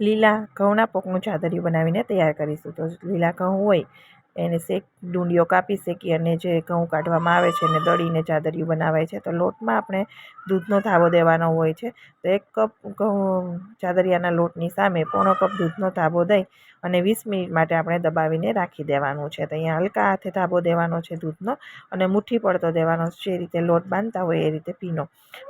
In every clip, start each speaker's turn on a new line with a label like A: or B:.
A: લીલા ઘઉંના પોકનું ચાદરિયું બનાવીને તૈયાર કરીશું. તો લીલા ઘઉં હોય એને ડુંડીઓ કાપી શેકી અને જે ઘઉં કાઢવામાં આવે છે એને દળીને ચાદરિયું બનાવાય છે. તો લોટમાં આપણે દૂધનો ધાબો દેવાનો હોય છે. તો 1 કપ ઘઉં ચાદરિયાના લોટની સામે 1/4 કપ દૂધનો ધાબો દઈ અને 20 મિનિટ માટે આપણે દબાવીને રાખી દેવાનું છે. તો અહીંયા હલકા હાથે ધાબો દેવાનો છે દૂધનો અને મુઠ્ઠી પડતો દેવાનો છે. જે રીતે લોટ બાંધતા હોય એ રીતે ભીનો.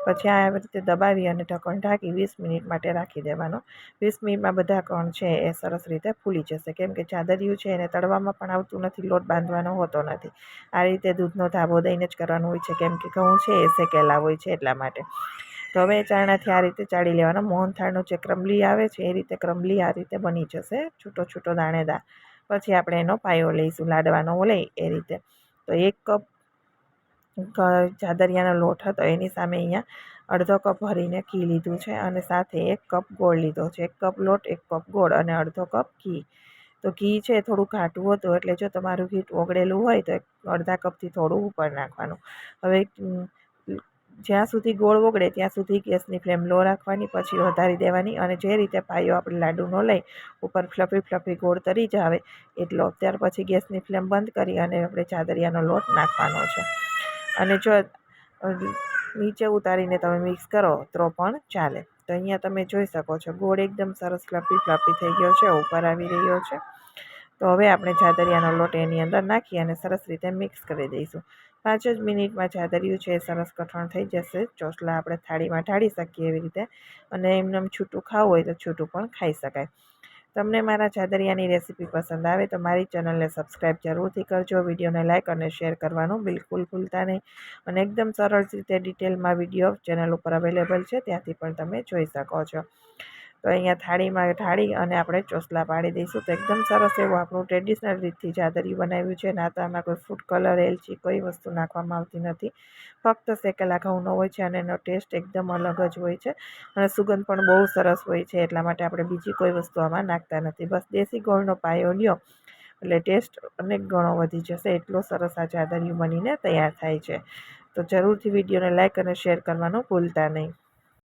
A: પછી આ રીતે દબાવી અને ઢક્કણ ઢાંકી 20 મિનિટ માટે રાખી દેવાનો. 20 મિનિટમાં બધા કણ છે એ સરસ રીતે ફૂલી જશે, કેમ કે ચાદરિયું છે એને તળવામાં પણ આવતું નથી, લોટ બાંધવાનો હોતો નથી. આ રીતે દૂધનો ધાબો દઈને જ કરવાનું હોય છે, કેમ કે ઘઉં છે એ શેકેલા હોય છે એટલા માટે. તો હવે ચારણાથી આ રીતે ચાળી લેવાનો. મોહનથાળનો જે ક્રમ્બલી આવે છે એ રીતે ક્રમ્બલી આ રીતે બની જશે, છૂટો છૂટો દાણેદાર. પછી આપણે એનો પાયો લઈશું, લાડવાનો લઈ એ રીતે. તો 1 કપ ચાદરિયાનો લોટ હતો એની સામે અહીંયા અડધો કપ ભરીને ઘી લીધું છે અને સાથે 1 કપ ગોળ લીધો છે. 1 કપ લોટ, 1 કપ ગોળ અને અડધો કપ ઘી. તો ઘી છે થોડું ઘાટું હતું, એટલે જો તમારું ઘી ઓગળેલું હોય તો અડધા કપથી થોડું ઉપર નાખવાનું. હવે જ્યાં સુધી ગોળ ઓગળે ત્યાં સુધી ગેસની ફ્લેમ લો રાખવાની, પછી વધારી દેવાની. અને જે રીતે પાયો આપણે લાડુનો લઈ ઉપર ફ્લફી ગોળ તરી જાવે એટલો, ત્યાર પછી ગેસની ફ્લેમ બંધ કરી અને આપણે ચાદરિયાનો લોટ નાખવાનો છે. અને જો નીચે ઉતારીને તમે મિક્સ કરો તો પણ ચાલે. તો અહીંયા તમે જોઈ શકો છો ગોળ એકદમ સરસ ફ્લફી થઈ ગયો છે, ઉપર આવી રહ્યો છે. તો હવે આપણે ચાદરિયાનો લોટ એની અંદર નાખી અને સરસ રીતે મિક્સ કરી દઈશું. 5 જ મિનિટમાં ચાદરિયું છે એ સરસ કઠણ થઈ જશે. ચોસલા આપણે થાળીમાં ઢાળી શકીએ એવી રીતે, અને એમને છૂટું ખાવું હોય તો છૂટું પણ ખાઈ શકાય. તમને મારા ચાદરિયાની રેસીપી પસંદ આવે તો મારી ચેનલને સબસ્ક્રાઈબ જરૂરથી કરજો. વિડીયોને લાઇક અને શેર કરવાનું બિલકુલ ભૂલતા નહીં. અને એકદમ સરળ રીતે ડિટેલમાં વિડીયો ચેનલ ઉપર અવેલેબલ છે, ત્યાંથી પણ તમે જોઈ શકો છો. તો અહીંયા થાળીમાં ઢાળી અને આપણે ચોસલા પાડી દઈશું. તો એકદમ સરસ એવું આપણું ટ્રેડિશનલ રીતથી ચાદરિયું બનાવ્યું છે. ના તો આમાં કોઈ ફૂડ કલર, એલચી કોઈ વસ્તુ નાખવામાં આવતી નથી. ફક્ત શેકેલા ઘઉંનો હોય છે અને એનો ટેસ્ટ એકદમ અલગ જ હોય છે અને સુગંધ પણ બહુ સરસ હોય છે. એટલા માટે આપણે બીજી કોઈ વસ્તુ આમાં નાખતા નથી. બસ દેશી ગોળનો પાયો લ્યો એટલે ટેસ્ટ અનેક ગણો વધી જશે. એટલો સરસ આ ચાદરિયું બનીને તૈયાર થાય છે. તો જરૂરથી વિડીયોને લાઇક અને શેર કરવાનું ભૂલતા નહીં.